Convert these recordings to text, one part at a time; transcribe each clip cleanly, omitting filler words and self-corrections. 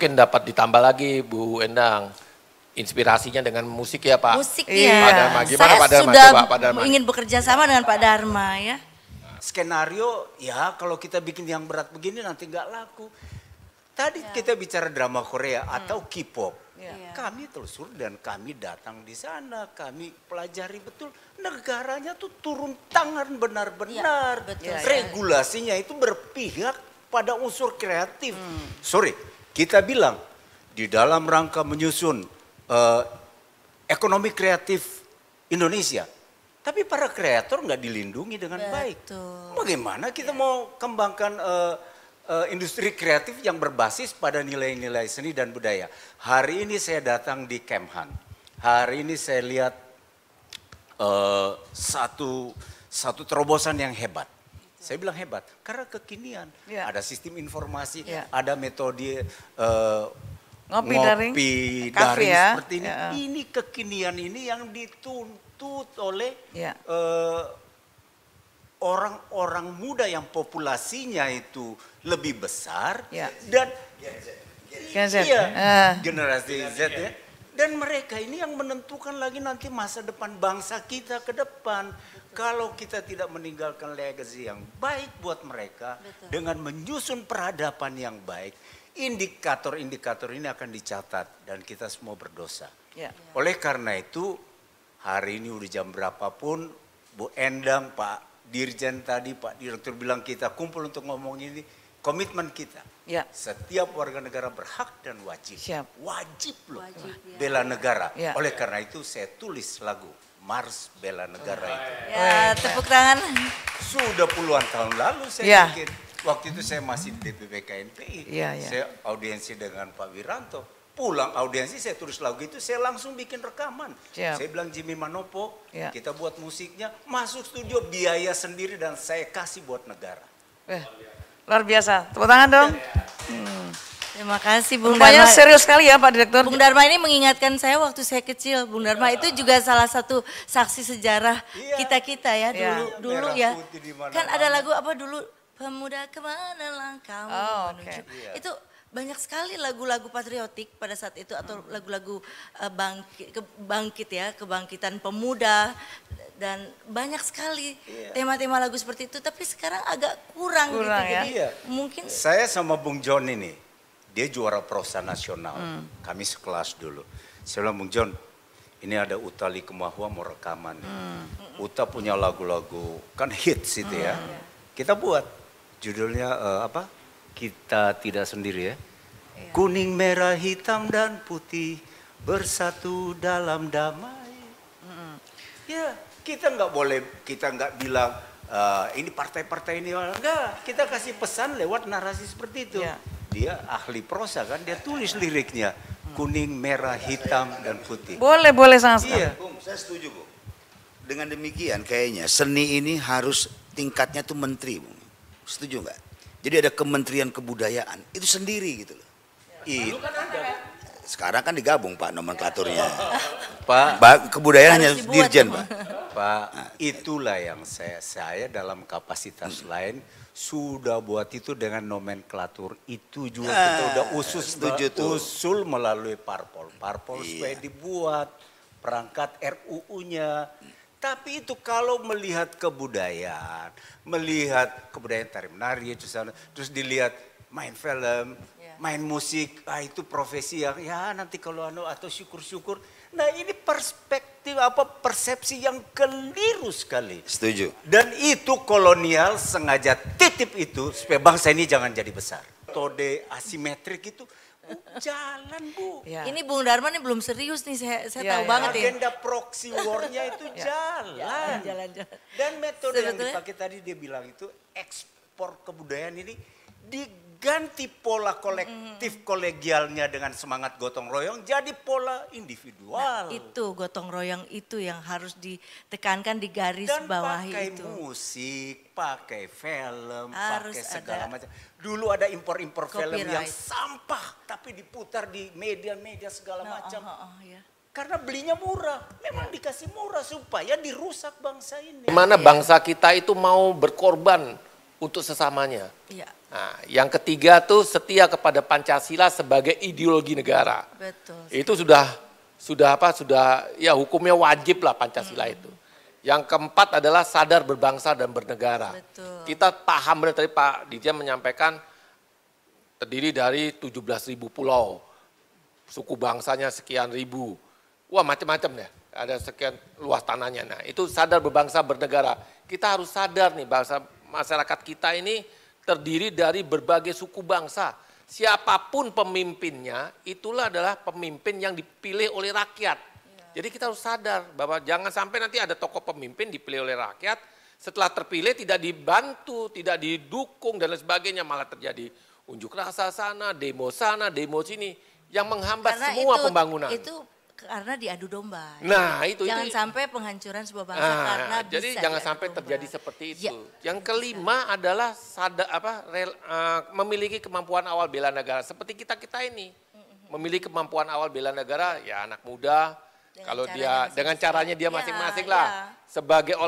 mungkin dapat ditambah lagi Bu Endang. Inspirasinya dengan musik ya Pak? Musik ya. Pak Dharma, gimana Saya Pak Dharma? sudah Coba Pak Dharma. ingin bekerja sama dengan Pak Dharma ya. Skenario ya kalau kita bikin yang berat begini nanti nggak laku. Tadi kita bicara drama Korea atau K-pop. Kami telusur dan kami datang di sana, kami pelajari betul negaranya tuh turun tangan benar-benar. Regulasinya itu berpihak pada unsur kreatif. Sorry, kita bilang di dalam rangka menyusun ekonomi kreatif Indonesia. Tapi para kreator nggak dilindungi dengan baik. Bagaimana kita mau kembangkan industri kreatif yang berbasis pada nilai-nilai seni dan budaya. Hari ini saya datang di Kemhan. Hari ini saya lihat satu terobosan yang hebat. Saya bilang hebat karena kekinian. Ada sistem informasi, ada metode ngopi daring seperti ini. Ini kekinian ini yang dituntut oleh orang-orang muda yang populasinya itu lebih besar dan generasi Z ya. Dan mereka ini yang menentukan lagi nanti masa depan bangsa kita ke depan. Kalau kita tidak meninggalkan legacy yang baik buat mereka dengan menyusun peradaban yang baik, indikator-indikator ini akan dicatat dan kita semua berdosa. Oleh karena itu hari ini udah jam berapapun Bu Endang, Pak Dirjen tadi, Pak Direktur bilang kita kumpul untuk ngomong ini, komitmen kita. Setiap warga negara berhak dan wajib. Wajib loh bela negara. Oleh karena itu saya tulis lagu Mars Bela Negara itu. Tepuk tangan. Sudah puluhan tahun lalu saya bikin. Waktu itu saya masih di DPP KNPI. Saya audiensi dengan Pak Wiranto. Pulang audiensi saya tulis lagu itu, saya langsung bikin rekaman. Saya bilang Jimmy Manopo, kita buat musiknya, masuk studio biaya sendiri dan saya kasih buat negara. Luar biasa, tepuk tangan dong. Terima kasih Bung Dharma. Rupanya serius sekali ya Pak Direktur. Bung Dharma ini mengingatkan saya waktu saya kecil. Bung Dharma itu juga salah satu saksi sejarah kita-kita ya dulu ya. Kan ada lagu apa dulu, pemuda kemana langkahmu menuju. Itu banyak sekali lagu-lagu patriotik pada saat itu atau lagu-lagu kebangkitan pemuda dan banyak sekali tema-tema lagu seperti itu. Tapi sekarang agak kurang gitu. Jadi mungkin saya sama Bung John ini, dia juara prosa nasional. Kami sekelas dulu. Saya bilang Bung John, ini ada Uta Likumahua mau rekaman. Uta punya lagu-lagu kan hits itu ya. Kita buat judulnya apa? Kita tidak sendiri ya. Kuning, merah, hitam dan putih bersatu dalam damai. Ya, kita nggak boleh, kita nggak bilang ini partai-partai ini enggak. Kita kasih pesan lewat narasi seperti itu. Dia ahli prosa kan, dia tulis liriknya. Kuning, merah, hitam dan putih. Boleh sangat sekali. Bung, saya setuju Bung. Dengan demikian kayaknya seni ini harus tingkatnya tuh menteri Bung. Setuju nggak? Jadi ada Kementerian Kebudayaan, itu sendiri gitu loh. Sekarang kan digabung Pak nomenklaturnya. Pak, kebudayaan hanya dirjen Pak. Pak, itulah yang saya dalam kapasitas lain sudah buat itu dengan nomenklatur. Itu juga kita udah usul melalui parpol supaya dibuat perangkat RUU-nya. Tapi itu kalau melihat kebudayaan tari menari, terus dilihat main film, main musik, itu profesi yang ya nanti kalau atau syukur-syukur. Nah ini perspektif persepsi yang keliru sekali. Setuju. Dan itu kolonial sengaja titip itu supaya bangsa ini jangan jadi besar. Metode asimetrik itu jalan Bu. Ini Bung Dharma ini belum serius nih, saya tahu banget ya. Agenda proxy war-nya itu jalan. Dan metode yang dipakai tadi dia bilang itu ekspor kebudayaan ini diganti pola kolektif kolegialnya dengan semangat gotong royong jadi pola individual. Itu gotong royong itu yang harus ditekankan di garis bawah itu. Dan pakai musik, pakai film, pakai segala macam. Dulu ada impor-impor film yang sampah tapi diputar di media-media segala macam. Karena belinya murah, memang dikasih murah supaya dirusak bangsa ini. Gimana bangsa kita itu mau berkorban untuk sesamanya. Iya. Nah, yang ketiga tuh setia kepada Pancasila sebagai ideologi negara. Betul. Itu sudah ya hukumnya wajib lah Pancasila itu. Yang keempat adalah sadar berbangsa dan bernegara. Betul. Kita paham benar tadi Pak Dirjen menyampaikan terdiri dari 17.000 pulau, suku bangsanya sekian ribu, wah macam-macam ya, ada sekian luas tanahnya. Nah itu sadar berbangsa bernegara. Kita harus sadar nih bangsa masyarakat kita ini terdiri dari berbagai suku bangsa. Siapapun pemimpinnya, itulah adalah pemimpin yang dipilih oleh rakyat. Jadi kita harus sadar bahwa jangan sampai nanti ada tokoh pemimpin dipilih oleh rakyat, setelah terpilih tidak dibantu, tidak didukung dan lain sebagainya, malah terjadi unjuk rasa sana, demo sini, yang menghambat Karena semua pembangunan. Itu karena diadu domba. Nah itu jangan sampai penghancuran sebuah bangsa karena jadi bisa jangan diadu sampai domba. terjadi seperti itu. Ya, Yang kelima adalah memiliki kemampuan awal bela negara. Seperti kita ini memiliki kemampuan awal bela negara, ya anak muda. Kalau dia dengan caranya dia masing-masing lah. Sebagai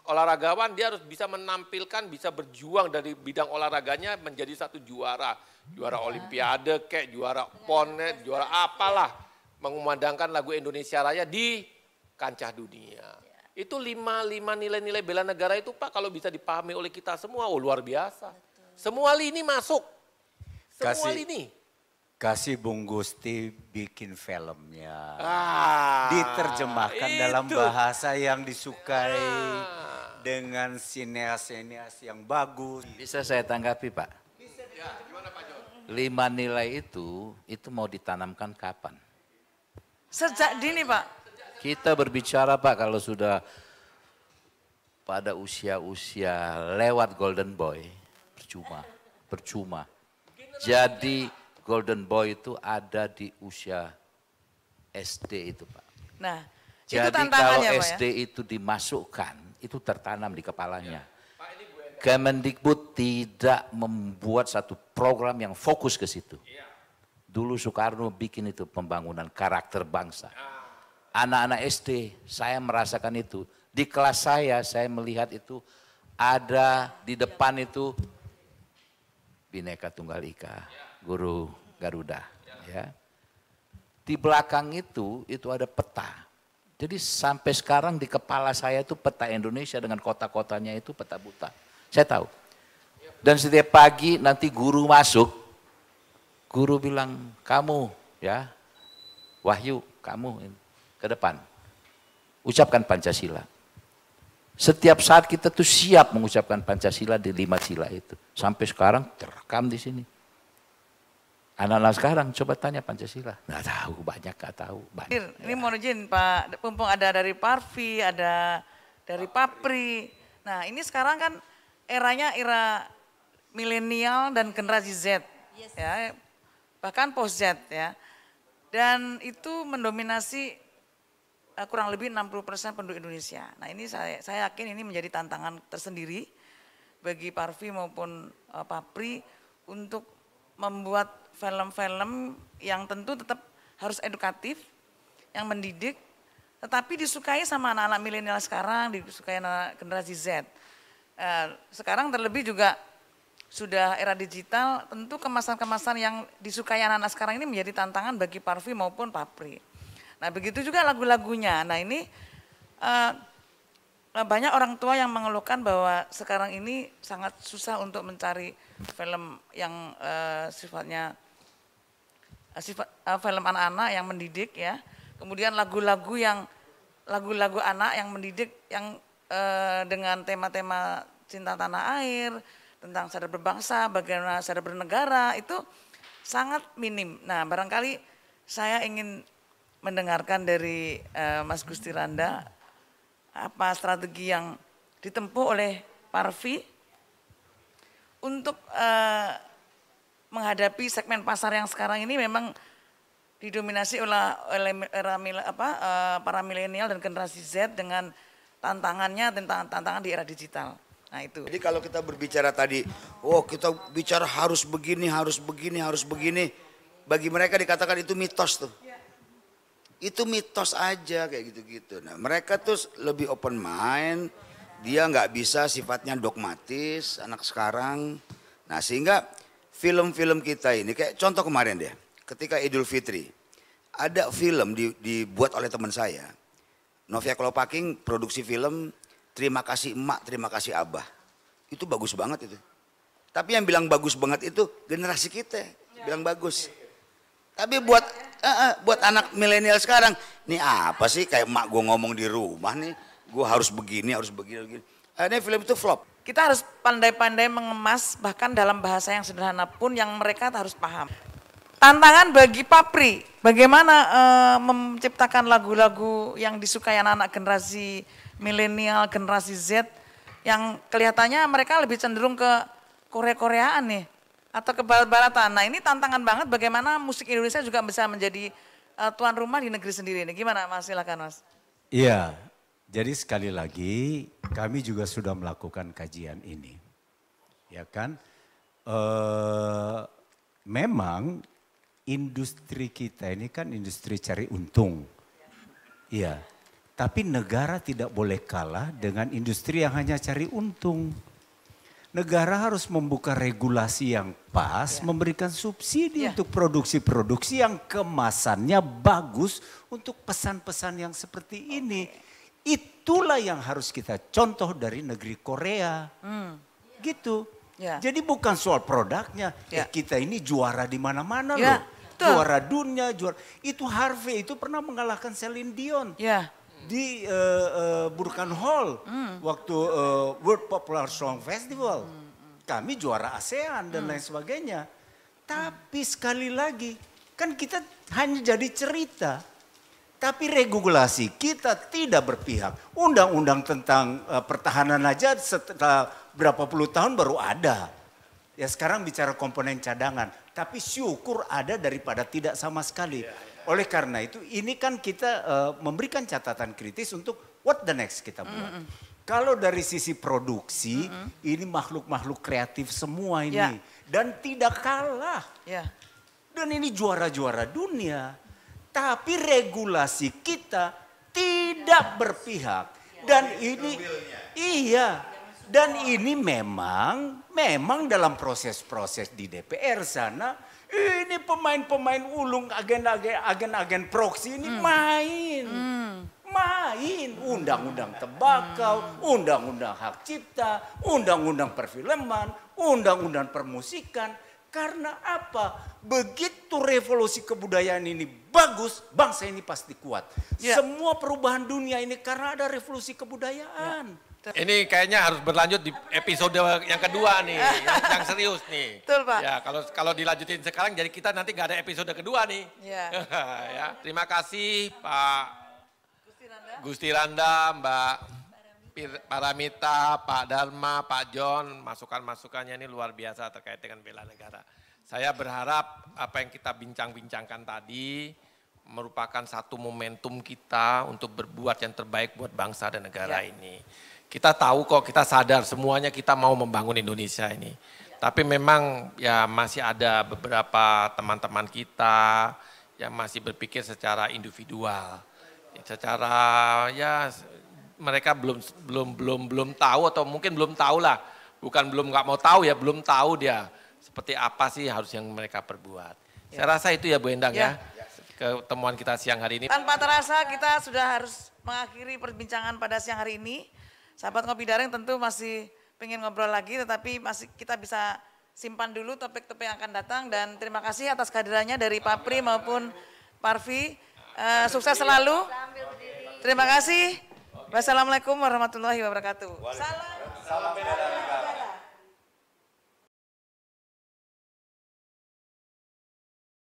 olahragawan dia harus bisa menampilkan, bisa berjuang dari bidang olahraganya menjadi satu juara. Juara olimpiade kayak juara PON, juara apalah. Mengumandangkan lagu Indonesia Raya di kancah dunia. Itu lima nilai-nilai bela negara itu Pak kalau bisa dipahami oleh kita semua, luar biasa. Semua lini masuk. Semua lini. Kasih Bung Gusti bikin filmnya. Diterjemahkan dalam bahasa yang disukai. Dengan sineas-sineas yang bagus. Bisa saya tanggapi Pak? Ya, gimana Pak Jo? 5 nilai itu mau ditanamkan kapan? Sejak dini Pak. Kita berbicara Pak kalau sudah pada usia-usia lewat golden boy, percuma. Jadi golden boy itu ada di usia SD itu Pak. Nah, itu jadi kalau tantangannya Pak SD itu dimasukkan, itu tertanam di kepalanya. Kemendikbud tidak membuat satu program yang fokus ke situ. Dulu Soekarno bikin itu pembangunan karakter bangsa. Anak-anak SD, saya merasakan itu. Di kelas saya melihat itu ada di depan itu Bhinneka Tunggal Ika, Guru Garuda. Ya. Di belakang itu ada peta. Jadi sampai sekarang di kepala saya itu peta Indonesia dengan kota-kotanya itu peta buta. Saya tahu. Dan setiap pagi nanti guru masuk, guru bilang, kamu ya, Wahyu, kamu ke depan. Ucapkan Pancasila. Setiap saat kita tuh siap mengucapkan Pancasila di 5 sila itu. Sampai sekarang terekam di sini. Anak-anak sekarang coba tanya Pancasila. Nggak tahu, banyak nggak tahu. Banyak. Ini mohon izin Pak, mumpung ada dari Parvi, ada dari Papri. Nah ini sekarang kan eranya era milenial dan generasi Z. Ya, bahkan post Z ya. Dan itu mendominasi kurang lebih 60% penduduk Indonesia. Nah ini saya yakin ini menjadi tantangan tersendiri bagi Parvi maupun Papri untuk membuat film-film yang tentu tetap harus edukatif, yang mendidik, tetapi disukai sama anak-anak milenial sekarang, disukai anak generasi Z. Sekarang terlebih juga sudah era digital, tentu kemasan-kemasan yang disukai anak-anak sekarang ini menjadi tantangan bagi Parvi maupun Papri. Nah begitu juga lagu-lagunya. Nah ini banyak orang tua yang mengeluhkan bahwa sekarang ini sangat susah untuk mencari film yang sifatnya film anak-anak yang mendidik ya. Kemudian lagu-lagu anak yang mendidik yang dengan tema-tema cinta tanah air, tentang sadar berbangsa, bagaimana sadar bernegara itu sangat minim. Nah barangkali saya ingin mendengarkan dari Mas Gusti Randa apa strategi yang ditempuh oleh Parvi untuk menghadapi segmen pasar yang sekarang ini memang didominasi oleh para milenial dan generasi Z dengan tantangannya tentang tantangan di era digital. Nah itu. Jadi kalau kita berbicara tadi, kita bicara harus begini, harus begini, harus begini. Bagi mereka dikatakan itu mitos tuh. Itu mitos aja kayak gitu-gitu. Nah mereka tuh lebih open mind, Dia nggak bisa sifatnya dogmatis anak sekarang. Nah sehingga film-film kita ini kayak contoh kemarin deh. Ketika Idul Fitri. Ada film dibuat oleh teman saya. Novia Klopaking produksi film Terima Kasih Emak, Terima Kasih Abah. Itu bagus banget itu. Tapi yang bilang bagus banget itu generasi kita. Bilang bagus. Tapi buat anak milenial sekarang. Nih apa sih kayak emak gue ngomong di rumah nih. Gue harus begini, harus begini. Akhirnya film itu flop. Kita harus pandai-pandai mengemas bahkan dalam bahasa yang sederhana pun yang mereka harus paham. Tantangan bagi Papri, bagaimana menciptakan lagu-lagu yang disukai anak-anak generasi milenial, generasi Z, yang kelihatannya mereka lebih cenderung ke Korea-Koreaan nih, atau ke barat-baratan. Nah ini tantangan banget bagaimana musik Indonesia juga bisa menjadi tuan rumah di negeri sendiri ini. Gimana Mas, silakan Mas. Iya, jadi sekali lagi kami juga sudah melakukan kajian ini. Ya kan, memang industri kita ini kan industri cari untung. Iya, tapi negara tidak boleh kalah dengan industri yang hanya cari untung. Negara harus membuka regulasi yang pas, memberikan subsidi untuk produksi-produksi yang kemasannya bagus untuk pesan-pesan yang seperti ini. Itulah yang harus kita contoh dari negeri Korea. Gitu. Jadi bukan soal produknya, kita ini juara di mana-mana loh. Juara dunia, juara. Itu Harvey itu pernah mengalahkan Celine Dion. Di Burkan Hall waktu World Popular Song Festival. Kami juara ASEAN dan lain sebagainya. Tapi sekali lagi kan kita hanya jadi cerita. Tapi regulasi kita tidak berpihak. Undang-undang tentang pertahanan aja setelah berapa puluh tahun baru ada. Ya sekarang bicara komponen cadangan. Tapi syukur ada daripada tidak sama sekali. Oleh karena itu ini kan kita memberikan catatan kritis untuk what the next kita buat. Kalau dari sisi produksi ini makhluk-makhluk kreatif semua ini. Dan tidak kalah. Dan ini juara-juara dunia. Tapi regulasi kita tidak berpihak. Dan ini dan ini memang dalam proses-proses di DPR sana. Ini pemain-pemain ulung, agen-agen proksi ini main. Undang-undang tembakau, undang-undang hak cipta, undang-undang perfilman, undang-undang permusikan. Karena apa? Begitu revolusi kebudayaan ini bagus, bangsa ini pasti kuat. Semua perubahan dunia ini karena ada revolusi kebudayaan. Ini kayaknya harus berlanjut di episode yang kedua nih, yang serius nih. Betul Pak. Ya kalau dilanjutin sekarang, jadi kita nanti nggak ada episode kedua nih. Ya, terima kasih Pak Gusti Randa, Mbak Paramita, Pak Dharma, Pak John, masukan-masukannya ini luar biasa terkait dengan bela negara. Saya berharap apa yang kita bincang-bincangkan tadi merupakan satu momentum kita untuk berbuat yang terbaik buat bangsa dan negara ini. Kita tahu kok, kita sadar semuanya kita mau membangun Indonesia ini. Tapi memang ya masih ada beberapa teman-teman kita yang masih berpikir secara individual. Secara ya mereka belum tahu atau mungkin belum tahu lah. Bukan belum nggak mau tahu ya, belum tahu dia seperti apa sih harus yang mereka perbuat. Saya rasa itu ya Bu Endang ya. Ketemuan kita siang hari ini. Tanpa terasa kita sudah harus mengakhiri perbincangan pada siang hari ini. Sahabat Ngopi Daring tentu masih pengen ngobrol lagi, tetapi masih kita bisa simpan dulu topik-topik yang akan datang. Dan terima kasih atas kehadirannya dari Papri maupun Parvi. Sukses selalu. Terima kasih. Wassalamualaikum warahmatullahi wabarakatuh. Salam bela negara.